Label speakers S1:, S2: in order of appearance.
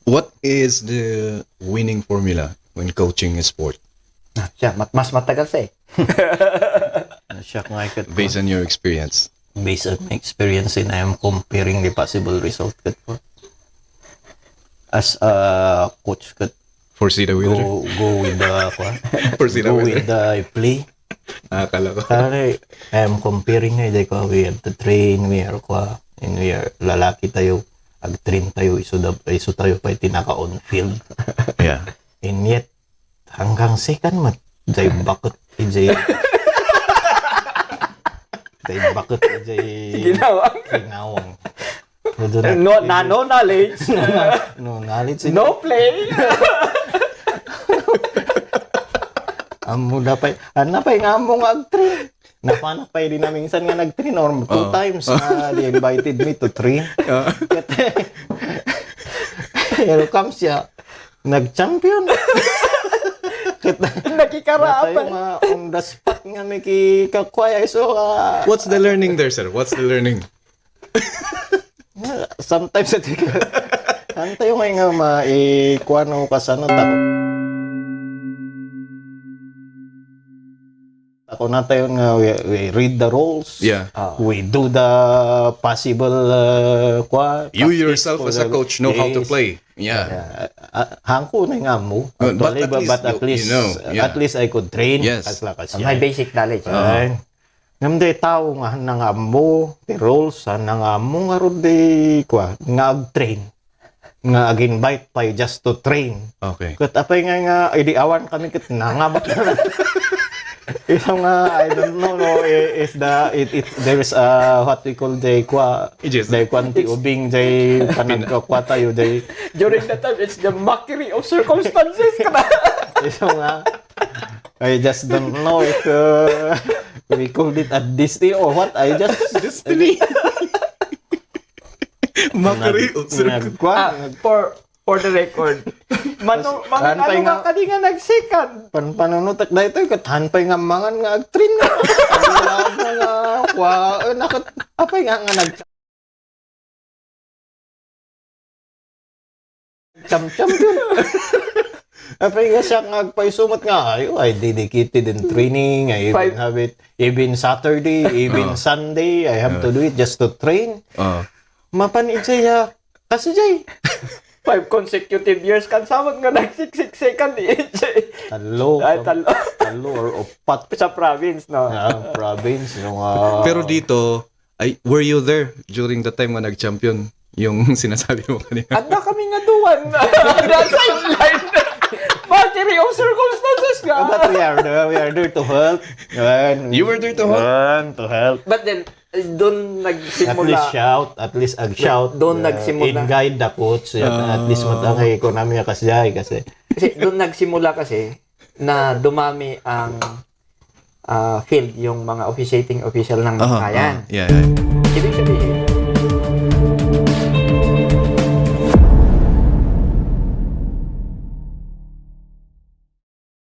S1: What is the winning formula when coaching a sport?
S2: Siya, mas matagal siya eh.
S3: Siya nga kat
S1: Based on your experience.
S3: based on my experience and I am comparing the possible result kat po. As a coach kat
S1: Foresee the weather?
S3: go with the
S1: Foresee the
S3: go
S1: weather?
S3: with the play.
S1: Akala ko.
S3: Kaya I am comparing nga ko we have to train we are and we are lalaki tayo ag-train tayo iso tayo pa tinaka on field
S1: Yeah.
S3: and yet hanggang second mat jay bakit jay
S2: Ginawang.
S3: ginawang
S2: No knowledge.
S3: no knowledge
S2: No play.
S3: amo dapay anapay nga mo nga ag-train napanapay din na minsan nga nag-train or two times na they invited me to train pero comes siya nag-champion tayo
S2: Nakikaraapan.
S3: nga on the spot nga may kikakwaya so
S1: What's the learning there, sir? What's the learning?
S3: sometimes ano tayo nga maikuano kasano ako na tayo nga we read the rules
S1: Yeah.
S3: we do the possible
S1: You yourself as a coach know how to play. Yeah.
S3: hangko na nga mo
S1: But
S3: actually,
S1: at
S3: but
S1: least you know, yeah.
S3: at least I could train
S1: Yes.
S2: May basic knowledge.
S3: Ay, namday tao nga nangamo the rules nangamo nga rod nga ag-train nga ag-invite tayo just to train
S1: Okay.
S3: kat apay nga di awan kami kat nangabat na isang I don't know no is there's what we call the
S1: Yes.
S3: kwanti ubing the panagkakwa tayo the
S2: During that time, it's the mockery of circumstances.
S3: isang I just don't know if we called it a Disney or what I just
S1: Destiny. Mockery of circumstances.
S2: For the record, ano
S3: Antay
S2: nga kani nga nagsikan?
S3: panunutak na ito katahan pa nga mangan nga ag-train nga nakat apay nga nag champion apay nga siya nga agpaisumat nga I dedicated in training I even have it even Saturday even Sunday I have to do it just to train mapanid siya kasi jay
S2: 5 consecutive years kan samot nga nagsiksik second
S3: talo
S2: Ay, talo.
S3: or upat
S2: sa province, no?
S3: province yung
S1: Pero dito, were you there during the time nga nag-champion? Yung sinasabi mo kanina.
S2: Anda kami nga duwan. Nasa sideline. Mockery of circumstances nga.
S3: but we are there to help.
S1: You were there to help?
S3: To help.
S2: But then, doon
S3: At
S2: nagsimula.
S3: least shout, at least ag-shout.
S2: Doon nagsimula.
S3: In-guide the coach. At least matangay ekonomiya kasi.
S2: Kasi doon nagsimula kasi na dumami ang field, yung mga officiating official ng bayan.
S1: Yeah.
S2: Ibig sabihin,